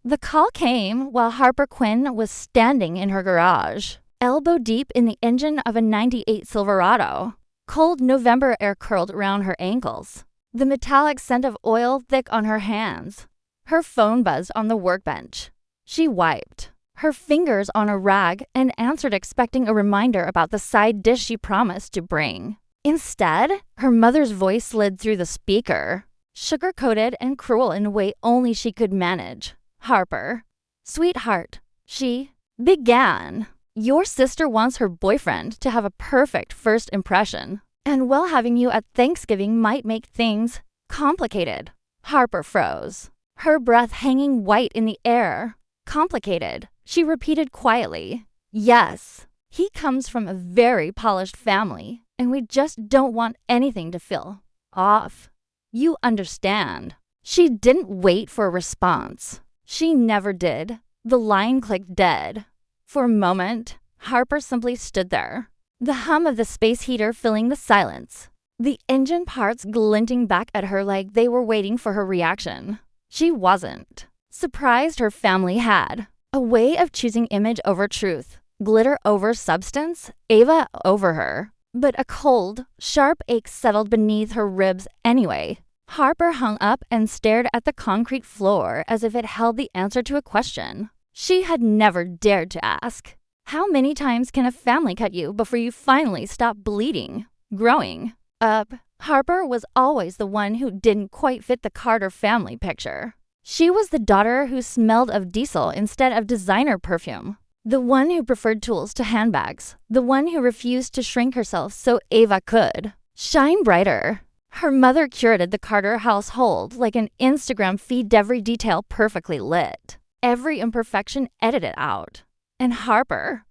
The call came while Harper Quinn was standing in her garage, elbow deep in the engine of a '98 Silverado. Cold November air curled around her ankles, the metallic scent of oil thick on her hands. Her phone buzzed on the workbench. She wiped her fingers on a rag and answered, expecting a reminder about the side dish she promised to bring. Instead, her mother's voice slid through the speaker, sugar-coated and cruel in a way only she could manage. "Harper, sweetheart," she began. "Your sister wants her boyfriend to have a perfect first impression, and well, having you at Thanksgiving might make things complicated." Harper froze, her breath hanging white in the air. "Complicated," she repeated quietly. "Yes, he comes from a very polished family, and we just don't want anything to feel off. You understand." She didn't wait for a response. She never did. The line clicked dead. For a moment, Harper simply stood there, the hum of the space heater filling the silence, the engine parts glinting back at her like they were waiting for her reaction. She wasn't. Surprised her family had. A way of choosing image over truth, glitter over substance, Ava over her. But a cold, sharp ache settled beneath her ribs anyway. Harper hung up and stared at the concrete floor as if it held the answer to a question she had never dared to ask. How many times can a family cut you before you finally stop bleeding, growing up? Harper was always the one who didn't quite fit the Carter family picture. She was the daughter who smelled of diesel instead of designer perfume, the one who preferred tools to handbags, the one who refused to shrink herself so Ava could shine brighter. Her mother curated the Carter household like an Instagram feed, every detail perfectly lit, every imperfection edited out. And Harper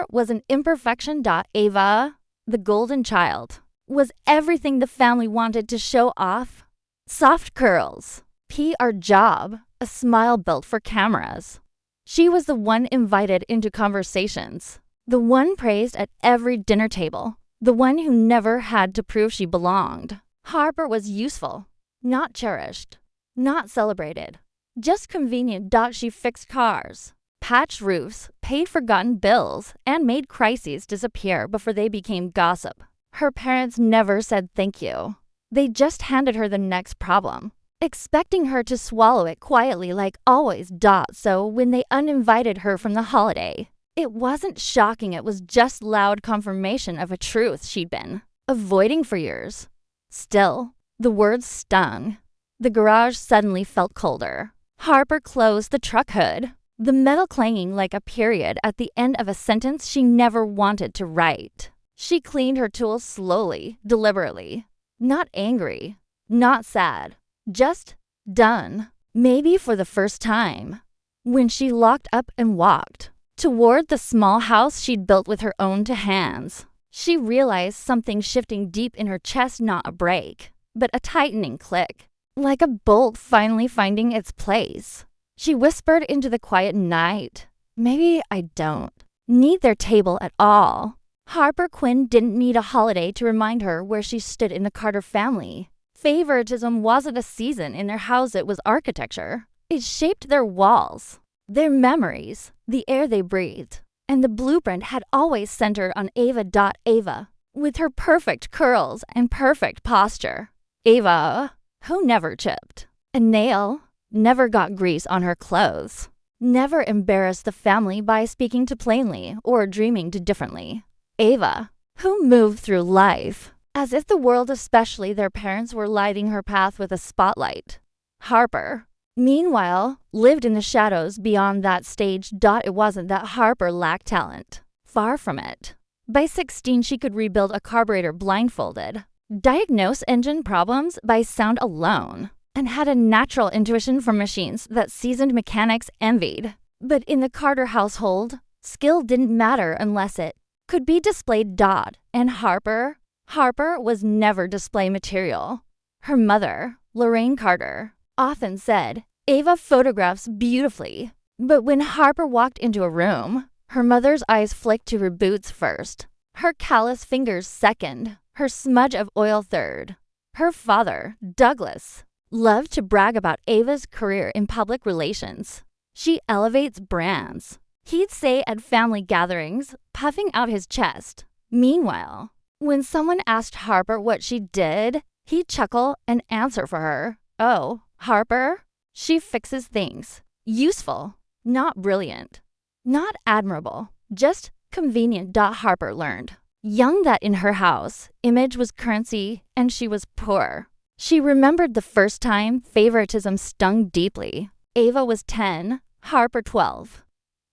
was an imperfection. Ava, the golden child, was everything the family wanted to show off. Soft curls, PR job, a smile built for cameras. She was the one invited into conversations, the one praised at every dinner table, the one who never had to prove she belonged. Harper was useful, not cherished, not celebrated, just convenient. She fixed cars, patched roofs, paid forgotten bills, and made crises disappear before they became gossip. Her parents never said thank you. They just handed her the next problem, expecting her to swallow it quietly like always. So when they uninvited her from the holiday, it wasn't shocking. It was just loud confirmation of a truth she'd been avoiding for years. Still, the words stung. The garage suddenly felt colder. Harper closed the truck hood, the metal clanging like a period at the end of a sentence she never wanted to write. She cleaned her tools slowly, deliberately. Not angry, not sad, just done. Maybe for the first time. When she locked up and walked toward the small house she'd built with her own two hands, she realized something shifting deep in her chest, not a break, but a tightening click, like a bolt finally finding its place. She whispered into the quiet night, "Maybe I don't need their table at all." Harper Quinn didn't need a holiday to remind her where she stood in the Carter family. Favoritism wasn't a season in their house, it was architecture. It shaped their walls, their memories, the air they breathed. And the blueprint had always centered on Ava. Ava, with her perfect curls and perfect posture. Ava, who never chipped a nail, never got grease on her clothes, never embarrassed the family by speaking too plainly or dreaming too differently. Ava, who moved through life as if the world, especially their parents, were lighting her path with a spotlight. Harper, meanwhile, lived in the shadows beyond that stage. It wasn't that Harper lacked talent. Far from it. By 16, she could rebuild a carburetor blindfolded, diagnose engine problems by sound alone, and had a natural intuition for machines that seasoned mechanics envied. But in the Carter household, skill didn't matter unless it could be displayed. And Harper was never display material. Her mother, Lorraine Carter, often said, "Ava photographs beautifully." But when Harper walked into a room, her mother's eyes flicked to her boots first, her callous fingers second, her smudge of oil third. Her father, Douglas, loved to brag about Ava's career in public relations. She elevates brands. He'd say at family gatherings, puffing out his chest. Meanwhile, when someone asked Harper what she did, he'd chuckle and answer for her. Oh, Harper? She fixes things. Useful, not brilliant, not admirable, just convenient. Harper learned. Young that in her house, image was currency and she was poor. She remembered the first time favoritism stung deeply. Ava was 10, Harper 12.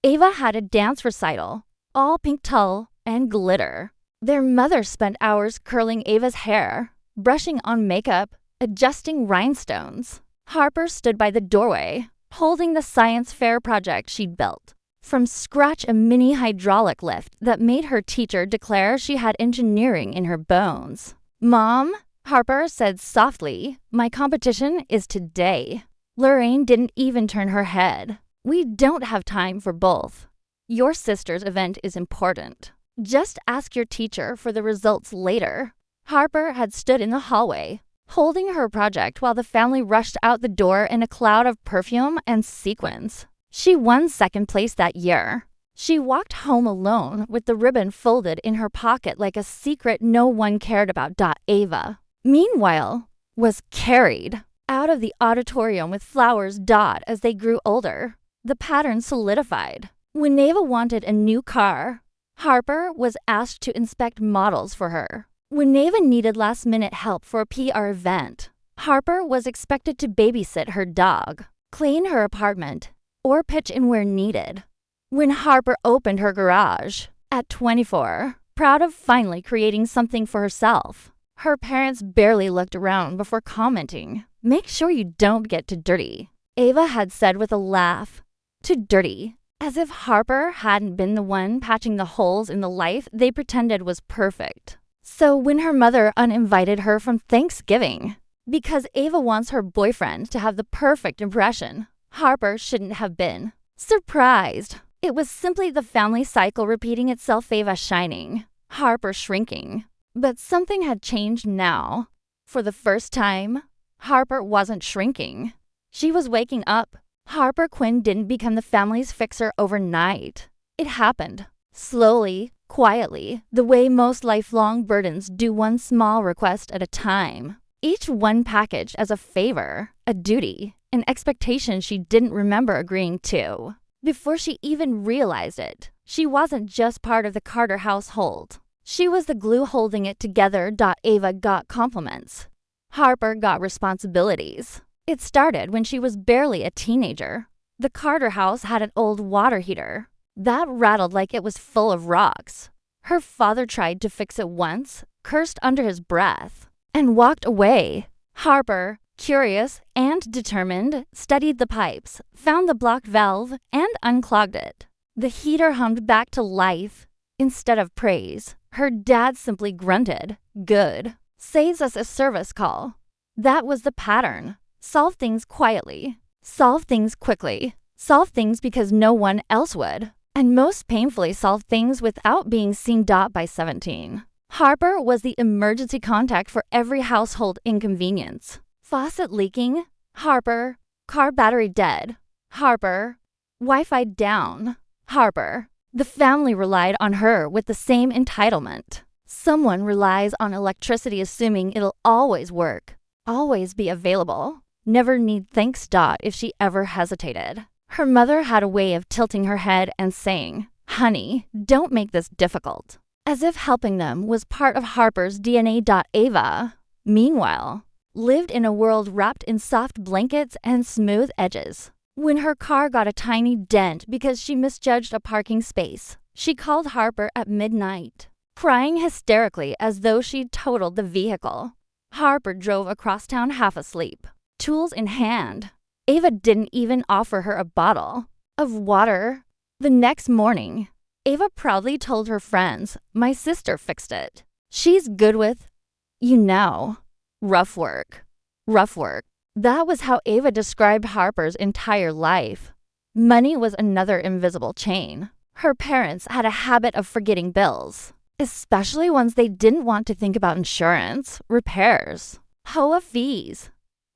Ava had a dance recital, all pink tulle and glitter. Their mother spent hours curling Ava's hair, brushing on makeup, adjusting rhinestones. Harper stood by the doorway, holding the science fair project she'd built. From scratch, a mini hydraulic lift that made her teacher declare she had engineering in her bones. "Mom," Harper said softly, "my competition is today." Lorraine didn't even turn her head. "We don't have time for both. Your sister's event is important. Just ask your teacher for the results later." Harper had stood in the hallway, holding her project while the family rushed out the door in a cloud of perfume and sequins. She won second place that year. She walked home alone with the ribbon folded in her pocket like a secret no one cared about. Ava, meanwhile, was carried out of the auditorium with flowers. As they grew older, the pattern solidified. When Ava wanted a new car, Harper was asked to inspect models for her. When Ava needed last-minute help for a PR event, Harper was expected to babysit her dog, clean her apartment, or pitch in where needed. When Harper opened her garage at 24, proud of finally creating something for herself, her parents barely looked around before commenting, "Make sure you don't get too dirty." Ava had said with a laugh, "Too dirty," as if Harper hadn't been the one patching the holes in the life they pretended was perfect. So when her mother uninvited her from Thanksgiving, because Ava wants her boyfriend to have the perfect impression, Harper shouldn't have been surprised. It was simply the family cycle repeating itself. Ava shining, Harper shrinking. But something had changed now. For the first time, Harper wasn't shrinking. She was waking up. Harper Quinn didn't become the family's fixer overnight. It happened, slowly, quietly, the way most lifelong burdens do, one small request at a time. Each one packaged as a favor, a duty, an expectation she didn't remember agreeing to. Before she even realized it, she wasn't just part of the Carter household. She was the glue holding it together. Ava got compliments. Harper got responsibilities. It started when she was barely a teenager. The Carter house had an old water heater that rattled like it was full of rocks. Her father tried to fix it once, cursed under his breath, and walked away. Harper, curious and determined, studied the pipes, found the blocked valve, and unclogged it. The heater hummed back to life. Instead of praise, her dad simply grunted, "Good. Saves us a service call." That was the pattern. Solve things quietly. Solve things quickly. Solve things because no one else would. And most painfully, solve things without being seen. By 17, Harper was the emergency contact for every household inconvenience. Faucet leaking? Harper. Car battery dead? Harper. Wi-Fi down? Harper. The family relied on her with the same entitlement. Someone relies on electricity assuming it'll always work, always be available, never need thanks. If she ever hesitated, her mother had a way of tilting her head and saying, "Honey, don't make this difficult," as if helping them was part of Harper's DNA. Ava, meanwhile, lived in a world wrapped in soft blankets and smooth edges. When her car got a tiny dent because she misjudged a parking space, she called Harper at midnight, crying hysterically as though she'd totaled the vehicle. Harper drove across town half asleep, tools in hand. Ava didn't even offer her a bottle of water. The next morning, Ava proudly told her friends, "My sister fixed it. She's good with, rough work." Rough work. That was how Ava described Harper's entire life. Money was another invisible chain. Her parents had a habit of forgetting bills, especially ones they didn't want to think about: insurance, repairs, HOA fees.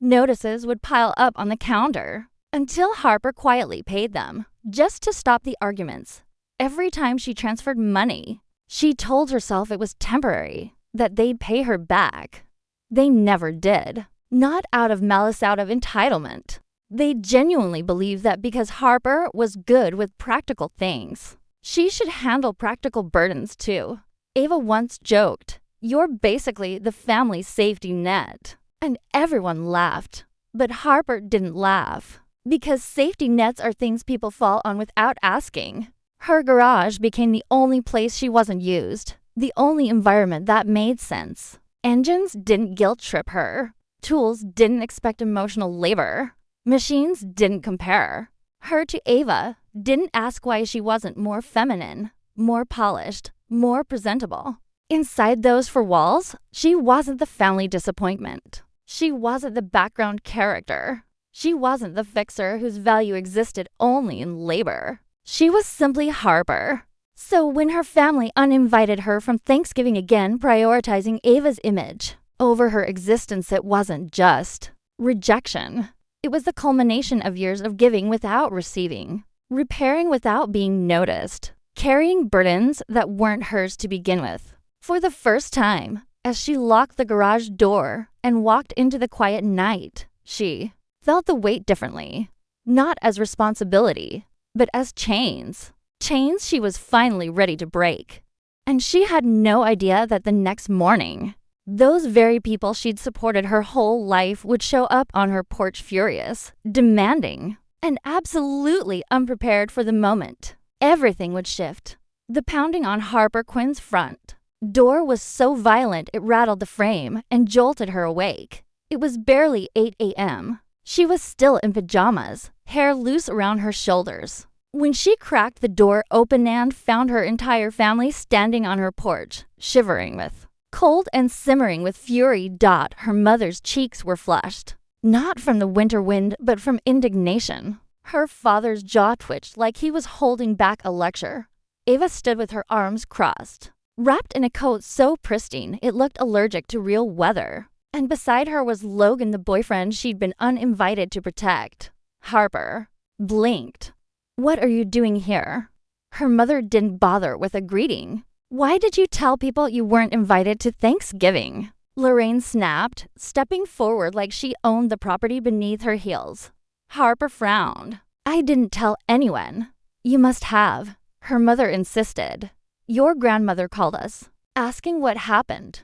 Notices would pile up on the counter until Harper quietly paid them, just to stop the arguments. Every time she transferred money, she told herself it was temporary, that they'd pay her back. They never did. Not out of malice, out of entitlement. They genuinely believed that because Harper was good with practical things, she should handle practical burdens too. Ava once joked, "You're basically the family safety net." And everyone laughed. But Harper didn't laugh. Because safety nets are things people fall on without asking. Her garage became the only place she wasn't used, the only environment that made sense. Engines didn't guilt trip her. Tools didn't expect emotional labor. Machines didn't compare. Her to Ava didn't ask why she wasn't more feminine, more polished, more presentable. Inside those four walls, she wasn't the family disappointment. She wasn't the background character. She wasn't the fixer whose value existed only in labor. She was simply Harper. So when her family uninvited her from Thanksgiving again, prioritizing Ava's image over her existence, it wasn't just rejection. It was the culmination of years of giving without receiving, repairing without being noticed, carrying burdens that weren't hers to begin with. For the first time, as she locked the garage door and walked into the quiet night, she felt the weight differently, not as responsibility, but as chains. Chains she was finally ready to break. And she had no idea that the next morning, those very people she'd supported her whole life would show up on her porch furious, demanding, and absolutely unprepared for the moment. Everything would shift. The pounding on Harper Quinn's front door was so violent it rattled the frame and jolted her awake. It was barely 8 a.m. She was still in pajamas, hair loose around her shoulders, when she cracked the door open and found her entire family standing on her porch, shivering with cold and simmering with fury. Her mother's cheeks were flushed, not from the winter wind, but from indignation. Her father's jaw twitched like he was holding back a lecture. Ava stood with her arms crossed, wrapped in a coat so pristine it looked allergic to real weather. And beside her was Logan, the boyfriend she'd been uninvited to protect. Harper blinked. "What are you doing here?" Her mother didn't bother with a greeting. "Why did you tell people you weren't invited to Thanksgiving?" Lorraine snapped, stepping forward like she owned the property beneath her heels. Harper frowned. "I didn't tell anyone." "You must have," her mother insisted. "Your grandmother called us, asking what happened."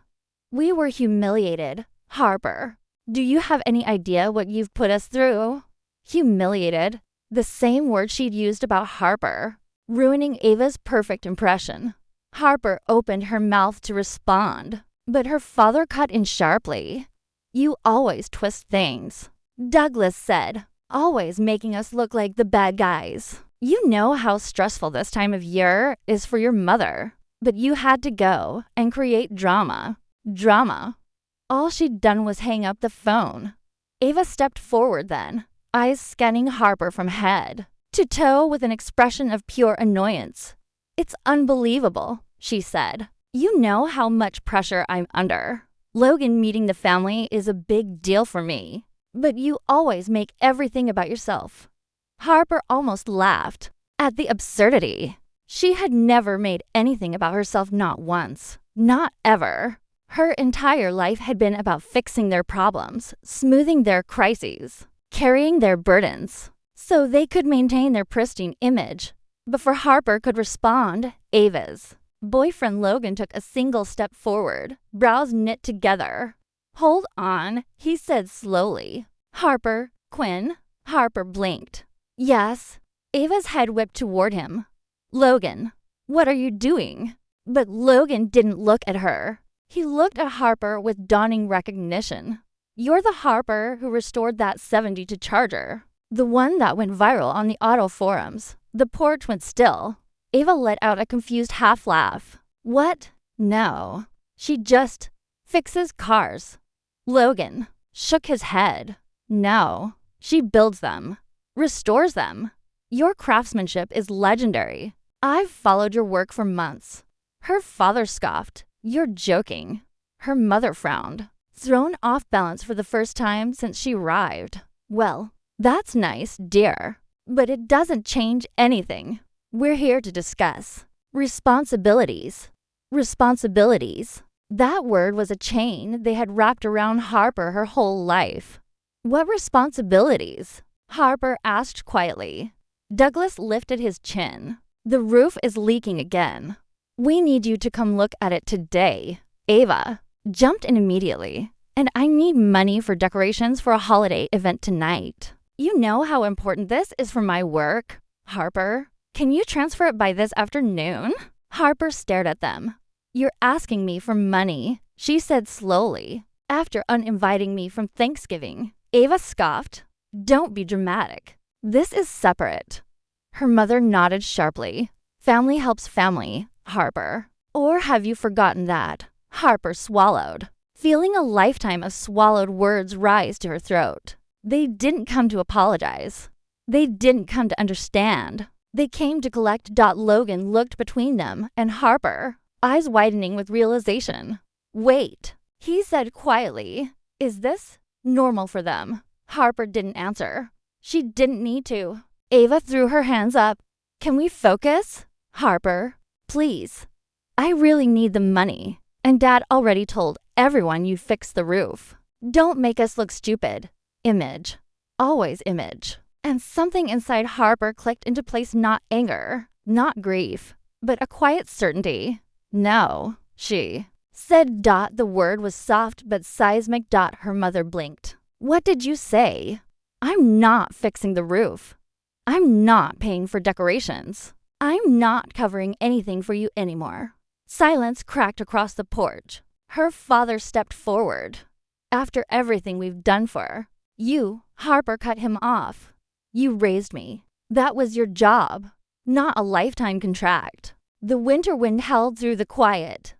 "We were humiliated." "Harper, do you have any idea what you've put us through?" Humiliated. The same word she'd used about Harper, ruining Ava's perfect impression. Harper opened her mouth to respond, but her father cut in sharply. "You always twist things," Douglas said, "always making us look like the bad guys. You know how stressful this time of year is for your mother, but you had to go and create drama." Drama. All she'd done was hang up the phone. Ava stepped forward then, eyes scanning Harper from head to toe with an expression of pure annoyance. "It's unbelievable," she said. "You know how much pressure I'm under. Logan meeting the family is a big deal for me, but you always make everything about yourself." Harper almost laughed at the absurdity. She had never made anything about herself, not once, not ever. Her entire life had been about fixing their problems, smoothing their crises, carrying their burdens, so they could maintain their pristine image. Before Harper could respond, Ava's boyfriend Logan took a single step forward, brows knit together. "Hold on," he said slowly. "Harper, Quinn?" Harper blinked. "Yes." Ava's head whipped toward him. "Logan, what are you doing?" But Logan didn't look at her. He looked at Harper with dawning recognition. "You're the Harper who restored that 70 to Charger, the one that went viral on the auto forums." The porch went still. Ava let out a confused half laugh. "What? No. She just fixes cars." Logan shook his head. "No. She builds them, restores them. Your craftsmanship is legendary. I've followed your work for months." Her father scoffed. "You're joking." Her mother frowned. thrown off balance for the first time since she arrived. Well, that's nice, dear, but it doesn't change anything. We're here to discuss responsibilities. Responsibilities. That word was a chain they had wrapped around Harper her whole life. What responsibilities? Harper asked quietly. Douglas lifted his chin. The roof is leaking again. We need you to come look at it today. Ava jumped in immediately. And I need money for decorations for a holiday event tonight. You know how important this is for my work, Harper. Can you transfer it by this afternoon? Harper stared at them. You're asking me for money, she said slowly, after uninviting me from Thanksgiving. Ava scoffed. Don't be dramatic. This is separate. Her mother nodded sharply. Family helps family, Harper. Or have you forgotten that? Harper swallowed, feeling a lifetime of swallowed words rise to her throat. They didn't come to apologize. They didn't come to understand. They came to collect. Logan looked between them and Harper, eyes widening with realization. Wait, he said quietly. Is this normal for them? Harper didn't answer. She didn't need to. Ava threw her hands up. Can we focus? Harper, please. I really need the money. And Dad already told everyone you fixed the roof. Don't make us look stupid. Image. Always image. And something inside Harper clicked into place, not anger, not grief, but a quiet certainty. No, she said. The word was soft but seismic. Her mother blinked. What did you say? I'm not fixing the roof. I'm not paying for decorations. I'm not covering anything for you anymore. Silence cracked across the porch. Her father stepped forward. After everything we've done for her, you, Harper, cut him off. You raised me. That was your job, not a lifetime contract. The winter wind held through the quiet.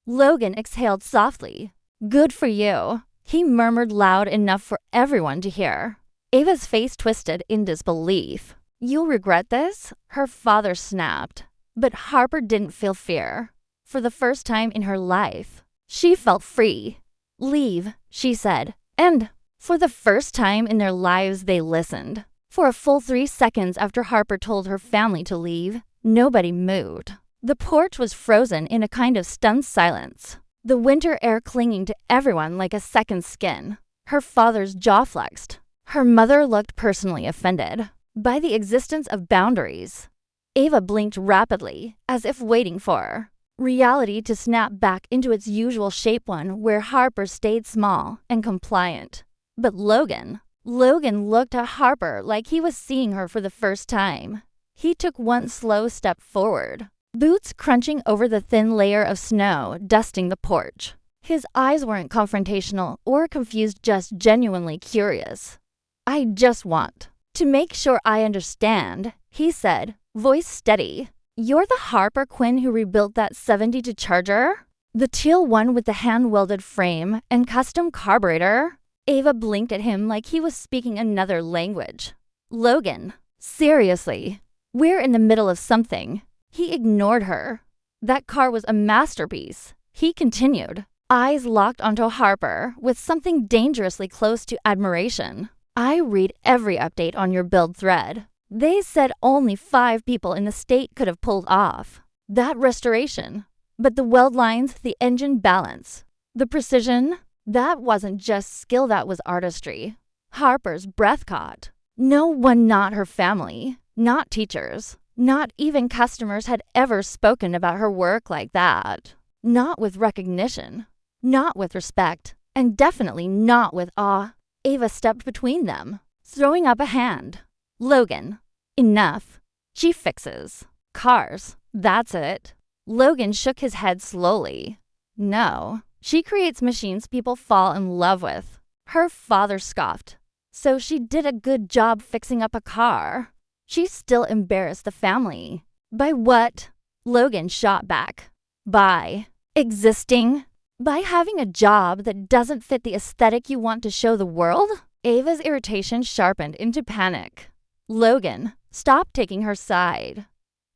Logan exhaled softly. Good for you, he murmured loud enough for everyone to hear. Ava's face twisted in disbelief. You'll regret this, her father snapped. But Harper didn't feel fear. For the first time in her life, she felt free. Leave, she said. And for the first time in their lives, they listened. For a full 3 seconds after Harper told her family to leave, nobody moved. The porch was frozen in a kind of stunned silence, the winter air clinging to everyone like a second skin. Her father's jaw flexed. Her mother looked personally offended by the existence of boundaries. Ava blinked rapidly, as if waiting for reality to snap back into its usual shape, one where Harper stayed small and compliant. But Logan looked at Harper like he was seeing her for the first time. He took one slow step forward, boots crunching over the thin layer of snow dusting the porch. His eyes weren't confrontational or confused, just genuinely curious. I just want to make sure I understand, he said, voice steady. You're the Harper Quinn who rebuilt that 72 Charger? The teal one with the hand-welded frame and custom carburetor? Ava blinked at him like he was speaking another language. Logan, seriously, we're in the middle of something. He ignored her. That car was a masterpiece, he continued, eyes locked onto Harper with something dangerously close to admiration. I read every update on your build thread. They said only 5 people in the state could have pulled off that restoration. But the weld lines, the engine balance, the precision, that wasn't just skill, that was artistry. Harper's breath caught. No one, not her family, not teachers, not even customers, had ever spoken about her work like that. Not with recognition, not with respect, and definitely not with awe. Ava stepped between them, throwing up a hand. Logan, enough. She fixes cars, that's it. Logan shook his head slowly. No, she creates machines people fall in love with. Her father scoffed. So she did a good job fixing up a car. She still embarrassed the family. By what? Logan shot back. By existing? By having a job that doesn't fit the aesthetic you want to show the world? Ava's irritation sharpened into panic. Logan, stop taking her side.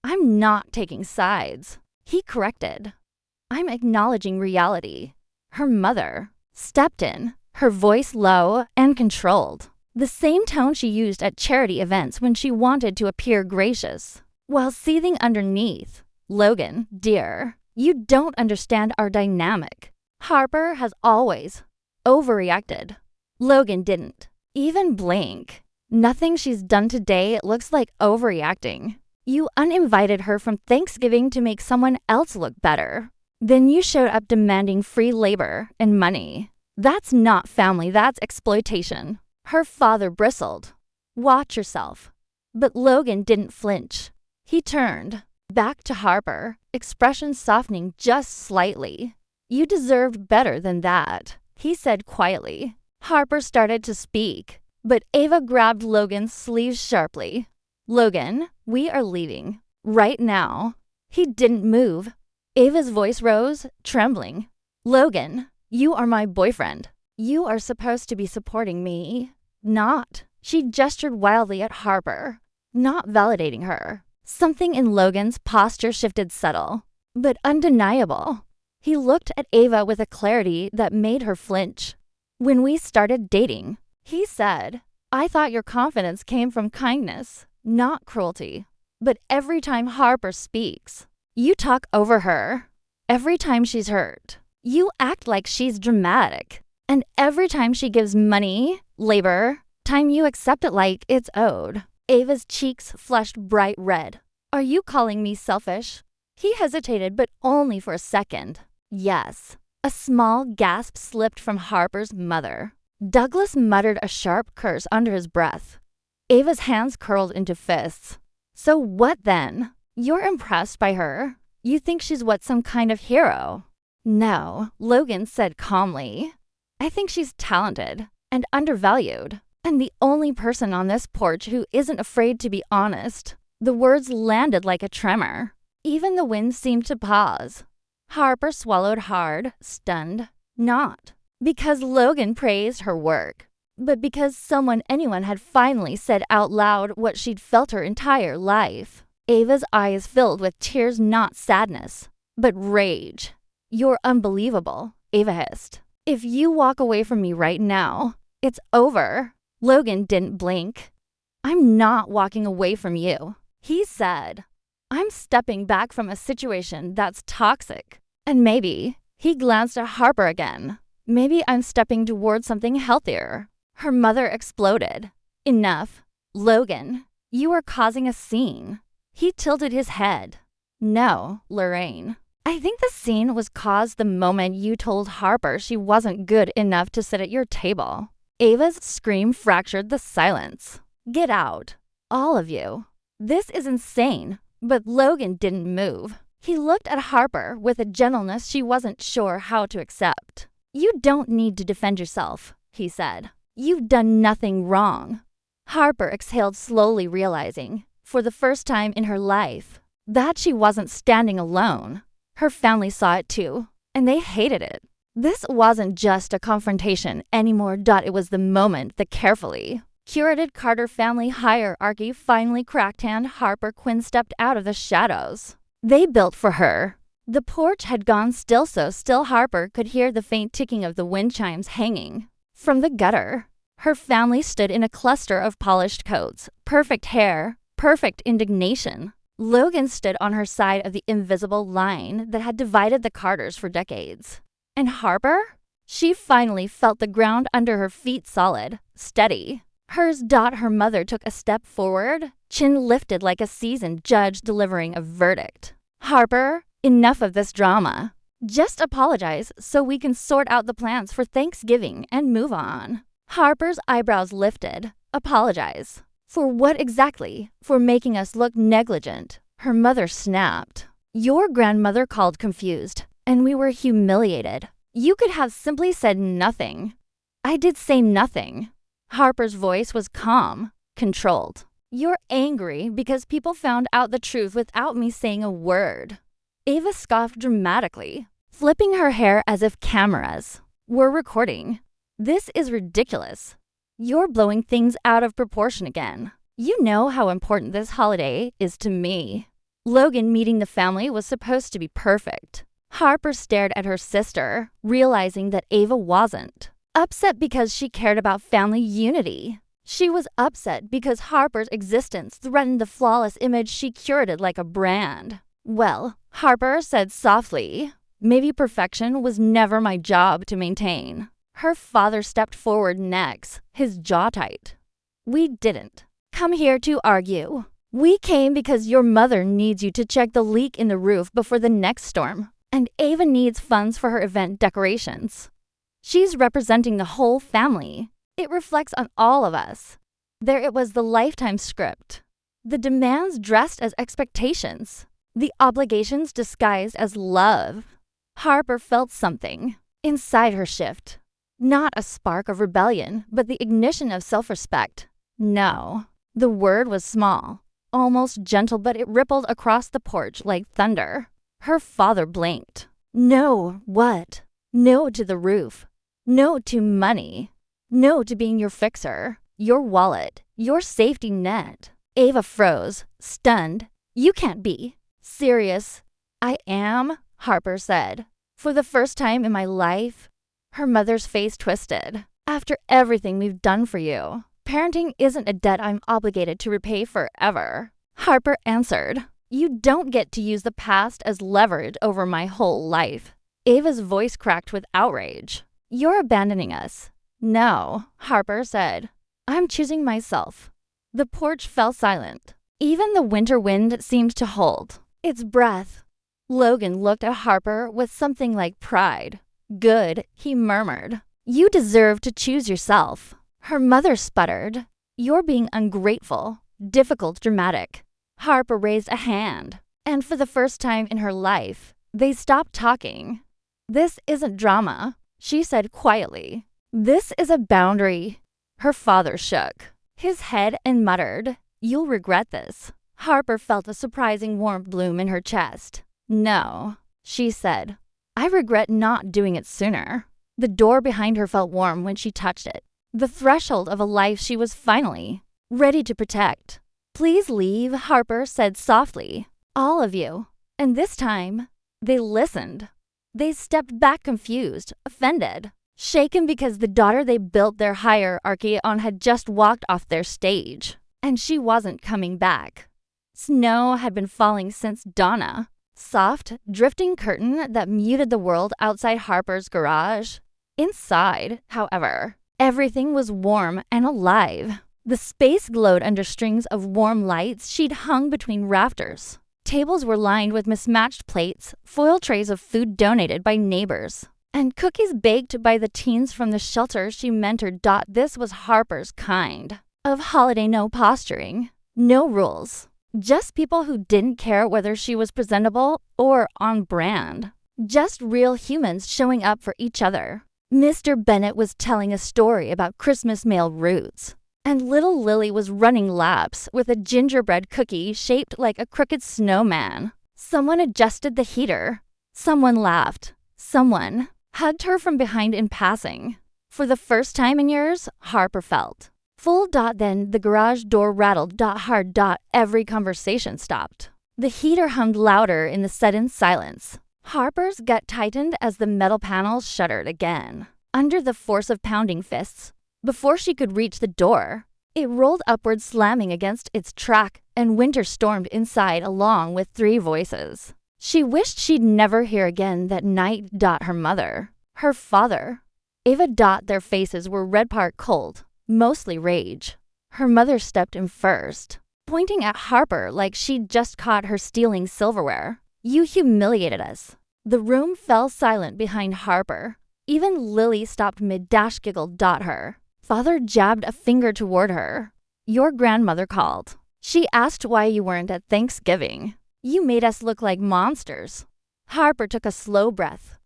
I'm not taking sides, he corrected. I'm acknowledging reality. Her mother, stepped in, her voice low and controlled. The same tone she used at charity events when she wanted to appear gracious. While seething underneath, "Logan, dear, you don't understand our dynamic. Harper has always overreacted. Logan didn't even blink. Nothing she's done today looks like overreacting. You uninvited her from Thanksgiving to make someone else look better. Then you showed up demanding free labor and money. That's not family, that's exploitation." Her father bristled. "Watch yourself." But Logan didn't flinch. He turned back to Harper, expression softening just slightly. "You deserved better than that," he said quietly. Harper started to speak, but Ava grabbed Logan's sleeve sharply. "Logan, we are leaving. Right now." He didn't move. Ava's voice rose, trembling. "Logan, you are my boyfriend. You are supposed to be supporting me, not." She gestured wildly at Harper, not validating her. Something in Logan's posture shifted subtle, but undeniable. He looked at Ava with a clarity that made her flinch. "When we started dating," he said, "I thought your confidence came from kindness, not cruelty. But every time Harper speaks, you talk over her. Every time she's hurt, you act like she's dramatic. And every time she gives money, labor, time, you accept it like it's owed." Ava's cheeks flushed bright red. "Are you calling me selfish?" He hesitated, but only for a second. "Yes." A small gasp slipped from Harper's mother. Douglas muttered a sharp curse under his breath. Ava's hands curled into fists. "So what then? You're impressed by her? You think she's what, some kind of hero?" "No," Logan said calmly. "I think she's talented and undervalued, and the only person on this porch who isn't afraid to be honest." The words landed like a tremor. Even the wind seemed to pause. Harper swallowed hard, stunned. Not because Logan praised her work, but because anyone had finally said out loud what she'd felt her entire life. Ava's eyes filled with tears, not sadness, but rage. "You're unbelievable," Ava hissed. "If you walk away from me right now, it's over." Logan didn't blink. "I'm not walking away from you," he said. "I'm stepping back from a situation that's toxic. And maybe," he glanced at Harper again, "maybe I'm stepping towards something healthier." Her mother exploded. "Enough. Logan, you are causing a scene." He tilted his head. "No, Lorraine. I think the scene was caused the moment you told Harper she wasn't good enough to sit at your table." Ava's scream fractured the silence. "Get out. All of you. This is insane." But Logan didn't move. He looked at Harper with a gentleness she wasn't sure how to accept. "You don't need to defend yourself," he said. "You've done nothing wrong." Harper exhaled slowly, realizing, for the first time in her life, that she wasn't standing alone. Her family saw it too, and they hated it. This wasn't just a confrontation anymore. It was the moment the carefully curated Carter family hierarchy finally cracked. And Harper Quinn stepped out of the shadows they built for her. The porch had gone still, so still Harper could hear the faint ticking of the wind chimes hanging from the gutter. Her family stood in a cluster of polished coats, perfect hair, perfect indignation. Logan stood on her side of the invisible line that had divided the Carters for decades. And Harper? She finally felt the ground under her feet solid, steady. Hers. Her mother took a step forward, chin lifted like a seasoned judge delivering a verdict. "Harper, enough of this drama. Just apologize so we can sort out the plans for Thanksgiving and move on." Harper's eyebrows lifted. "Apologize? For what exactly? For making us look negligent?" Her mother snapped. "Your grandmother called confused, and we were humiliated. You could have simply said nothing." "I did say nothing." Harper's voice was calm, controlled. "You're angry because people found out the truth without me saying a word." Ava scoffed dramatically, flipping her hair as if cameras were recording. "This is ridiculous. You're blowing things out of proportion again. You know how important this holiday is to me." Logan meeting the family was supposed to be perfect. Harper stared at her sister, realizing that Ava wasn't upset because she cared about family unity. She was upset because Harper's existence threatened the flawless image she curated like a brand. Well, Harper said softly, maybe perfection was never my job to maintain. Her father stepped forward next, his jaw tight. We didn't come here to argue. We came because your mother needs you to check the leak in the roof before the next storm, and Ava needs funds for her event decorations. She's representing the whole family. It reflects on all of us. There it was, the lifetime script. The demands dressed as expectations. The obligations disguised as love. Harper felt something inside her shift. Not a spark of rebellion, but the ignition of self-respect. No. The word was small, almost gentle, but it rippled across the porch like thunder. Her father blinked. No, what? No to the roof. No to money. No to being your fixer, your wallet, your safety net. Ava froze, stunned. You can't be serious. I am, Harper said. For the first time in my life. Her mother's face twisted. After everything we've done for you, parenting isn't a debt I'm obligated to repay forever. Harper answered, you don't get to use the past as leverage over my whole life. Ava's voice cracked with outrage. You're abandoning us. No, Harper said. I'm choosing myself. The porch fell silent. Even the winter wind seemed to hold its breath. Logan looked at Harper with something like pride. Good, he murmured. You deserve to choose yourself. Her mother sputtered. You're being ungrateful, difficult, dramatic. Harper raised a hand, and for the first time in her life, they stopped talking. This isn't drama, she said quietly. This is a boundary. Her father shook his head and muttered, you'll regret this. Harper felt a surprising warmth bloom in her chest. No, she said. I regret not doing it sooner. The door behind her felt warm when she touched it. The threshold of a life she was finally ready to protect. Please leave, Harper said softly. All of you. And this time, they listened. They stepped back confused, offended, shaken because the daughter they built their hierarchy on had just walked off their stage. And she wasn't coming back. Snow had been falling since Donna. Soft, drifting curtain that muted the world outside Harper's garage. Inside, however, everything was warm and alive. The space glowed under strings of warm lights she'd hung between rafters. Tables were lined with mismatched plates, foil trays of food donated by neighbors, and cookies baked by the teens from the shelter she mentored. This was Harper's kind of holiday. No posturing, no rules. Just people who didn't care whether she was presentable or on brand. Just real humans showing up for each other. Mr. Bennett was telling a story about Christmas mail routes, and little Lily was running laps with a gingerbread cookie shaped like a crooked snowman. Someone adjusted the heater. Someone laughed. Someone hugged her from behind in passing. For the first time in years, Harper felt full. Then the garage door rattled. Hard. Every conversation stopped. The heater hummed louder in the sudden silence. Harper's gut tightened as the metal panels shuddered again under the force of pounding fists. Before she could reach the door, it rolled upward, slamming against its track, and winter stormed inside along with three voices she wished she'd never hear again that night. Her mother, her father, Ava. Their faces were red, part cold, mostly rage. Her mother stepped in first, pointing at Harper like she'd just caught her stealing silverware. You humiliated us. The room fell silent behind Harper. Even Lily stopped mid-dash, giggled. Her father jabbed a finger toward her. Your grandmother called. She asked why you weren't at Thanksgiving. You made us look like monsters. Harper took a slow breath.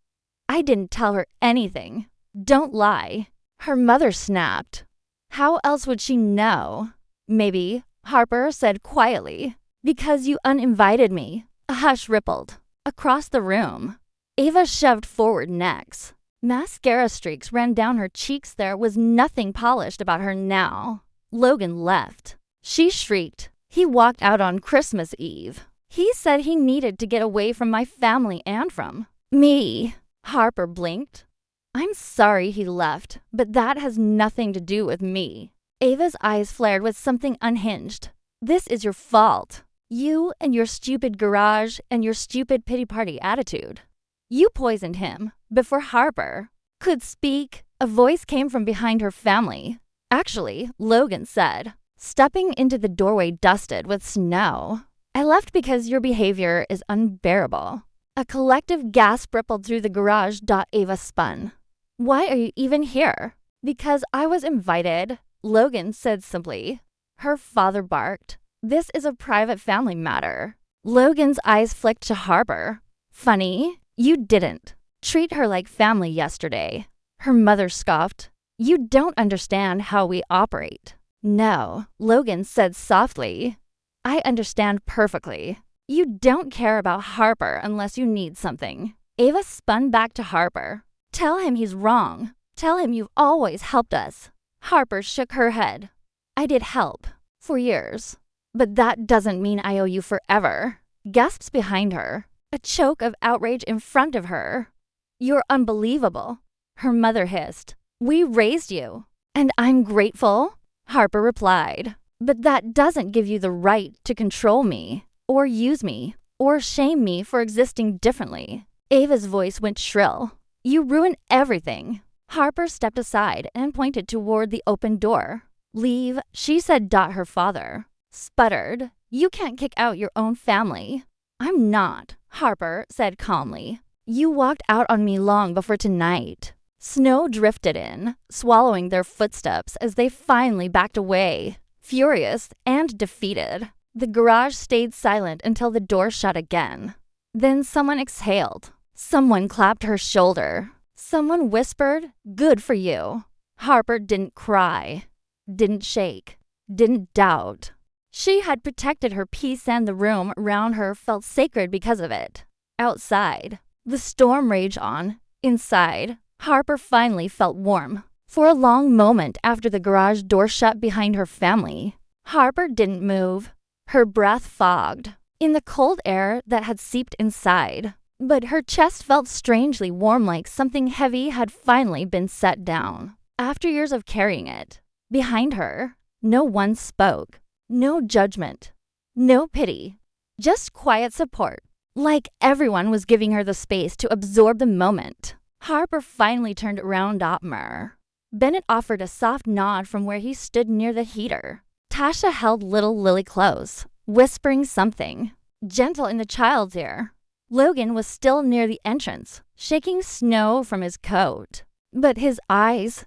I didn't tell her anything. Don't lie. Her mother snapped. How else would she know? Maybe, Harper said quietly, because you uninvited me. A hush rippled across the room. Ava shoved forward next. Mascara streaks ran down her cheeks. There was nothing polished about her now. Logan left. She shrieked. He walked out on Christmas Eve. He said he needed to get away from my family and from Me. Harper blinked. I'm sorry he left, but that has nothing to do with me. Ava's eyes flared with something unhinged. This is your fault. You and your stupid garage and your stupid pity party attitude. You poisoned him before Harper could speak. A voice came from behind her family. Actually, Logan said, stepping into the doorway dusted with snow. I left because your behavior is unbearable. A collective gasp rippled through the garage. Ava spun. Why are you even here? Because I was invited, Logan said simply. Her father barked. This is a private family matter. Logan's eyes flicked to Harper. Funny, you didn't treat her like family yesterday. Her mother scoffed. You don't understand how we operate. No, Logan said softly. I understand perfectly. You don't care about Harper unless you need something. Ava spun back to Harper. Tell him he's wrong. Tell him you've always helped us. Harper shook her head. I did help. For years. But that doesn't mean I owe you forever. Gasps behind her. A choke of outrage in front of her. You're unbelievable. Her mother hissed. We raised you. And I'm grateful, Harper replied. But that doesn't give you the right to control me, or use me, or shame me for existing differently. Ava's voice went shrill. You ruin everything. Harper stepped aside and pointed toward the open door. Leave, she said. Her father sputtered. You can't kick out your own family. I'm not, Harper said calmly. You walked out on me long before tonight. Snow drifted in, swallowing their footsteps as they finally backed away, furious and defeated. The garage stayed silent until the door shut again. Then someone exhaled. Someone clapped her shoulder. Someone whispered, good for you. Harper didn't cry, didn't shake, didn't doubt. She had protected her peace, and the room around her felt sacred because of it. Outside, the storm raged on. Inside, Harper finally felt warm. For a long moment after the garage door shut behind her family, Harper didn't move. Her breath fogged in the cold air that had seeped inside. But her chest felt strangely warm, like something heavy had finally been set down. After years of carrying it, behind her, no one spoke. No judgment, no pity, just quiet support, like everyone was giving her the space to absorb the moment. Harper finally turned around. Bennett offered a soft nod from where he stood near the heater. Tasha held little Lily close, whispering something, gentle in the child's ear. Logan was still near the entrance, shaking snow from his coat. But his eyes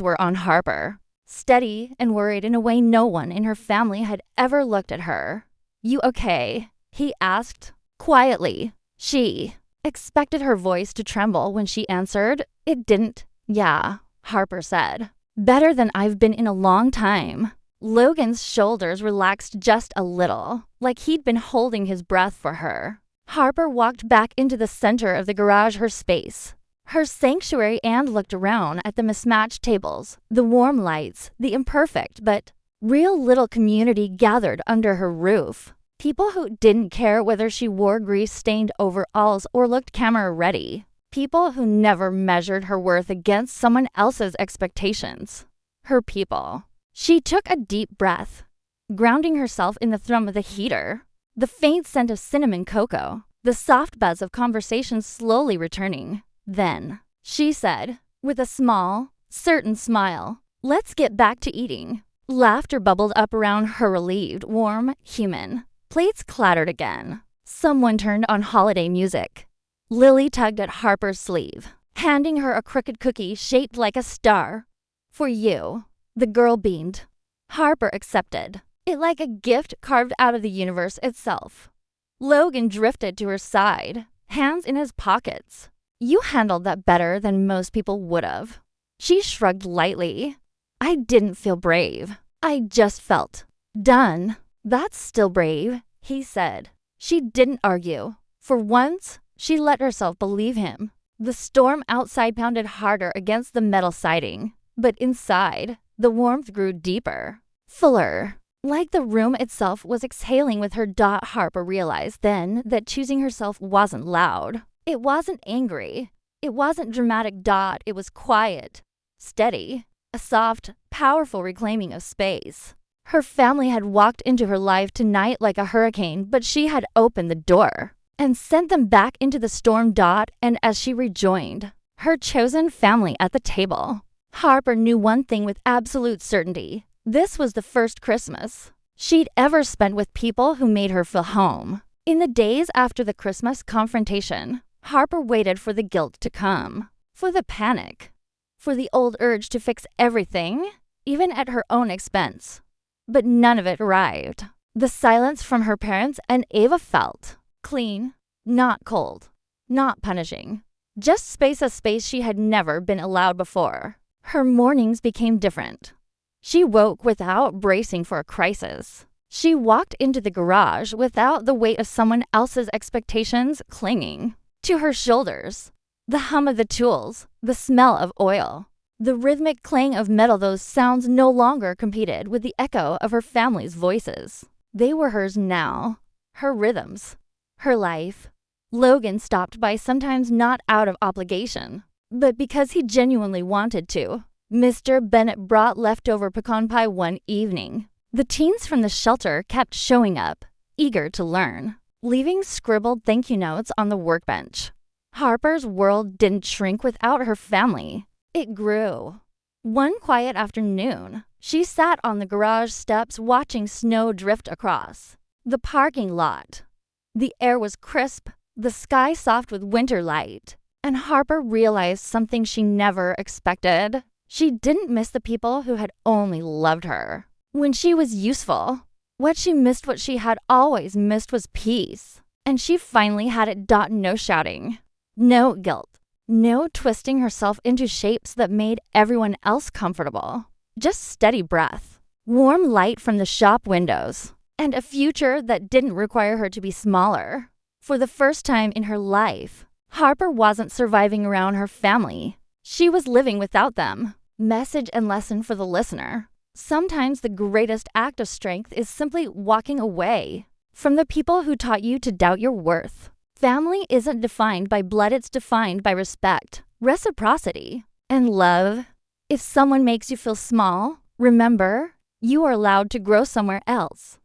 were on Harper. Steady and worried in a way no one in her family had ever looked at her. You okay? He asked, quietly. She expected her voice to tremble when she answered. It didn't. Yeah, Harper said. Better than I've been in a long time. Logan's shoulders relaxed just a little, like he'd been holding his breath for her. Harper walked back into the center of the garage, her space, her sanctuary, and looked around at the mismatched tables, the warm lights, the imperfect but real little community gathered under her roof. People who didn't care whether she wore grease-stained overalls or looked camera-ready. People who never measured her worth against someone else's expectations. Her people. She took a deep breath, grounding herself in the thrum of the heater, the faint scent of cinnamon cocoa, the soft buzz of conversation slowly returning. Then, she said, with a small, certain smile, let's get back to eating. Laughter bubbled up around her, relieved, warm, human. Plates clattered again. Someone turned on holiday music. Lily tugged at Harper's sleeve, handing her a crooked cookie shaped like a star. For you, the girl beamed. Harper accepted it like a gift carved out of the universe itself. Logan drifted to her side, hands in his pockets. You handled that better than most people would have. She shrugged lightly. I didn't feel brave. I just felt done. That's still brave, he said. She didn't argue. For once, she let herself believe him. The storm outside pounded harder against the metal siding, but inside, the warmth grew deeper, fuller, like the room itself was exhaling with her. Harper realized then that choosing herself wasn't loud. It wasn't angry. It wasn't dramatic. It was quiet, steady, a soft, powerful reclaiming of space. Her family had walked into her life tonight like a hurricane, but she had opened the door and sent them back into the storm. And as she rejoined her chosen family at the table, Harper knew one thing with absolute certainty. This was the first Christmas she'd ever spent with people who made her feel home. In the days after the Christmas confrontation, Harper waited for the guilt to come, for the panic, for the old urge to fix everything, even at her own expense. But none of it arrived. The silence from her parents and Ava felt clean, not cold, not punishing. Just space, a space she had never been allowed before. Her mornings became different. She woke without bracing for a crisis. She walked into the garage without the weight of someone else's expectations clinging to her shoulders. The hum of the tools, the smell of oil, the rhythmic clang of metal, those sounds no longer competed with the echo of her family's voices. They were hers now, her rhythms, her life. Logan stopped by, sometimes not out of obligation, but because he genuinely wanted to. Mr. Bennett brought leftover pecan pie one evening. The teens from the shelter kept showing up, eager to learn, leaving scribbled thank you notes on the workbench. Harper's world didn't shrink without her family. It grew. One quiet afternoon, she sat on the garage steps watching snow drift across the parking lot. The air was crisp, the sky soft with winter light, and Harper realized something she never expected. She didn't miss the people who had only loved her when she was useful. What she missed, what she had always missed, was peace. And she finally had it. No shouting, no guilt, no twisting herself into shapes that made everyone else comfortable. Just steady breath, warm light from the shop windows, and a future that didn't require her to be smaller. For the first time in her life, Harper wasn't surviving around her family. She was living without them. Message and lesson for the listener. Sometimes the greatest act of strength is simply walking away from the people who taught you to doubt your worth. Family isn't defined by blood, it's defined by respect, reciprocity, and love. If someone makes you feel small, remember, you are allowed to grow somewhere else.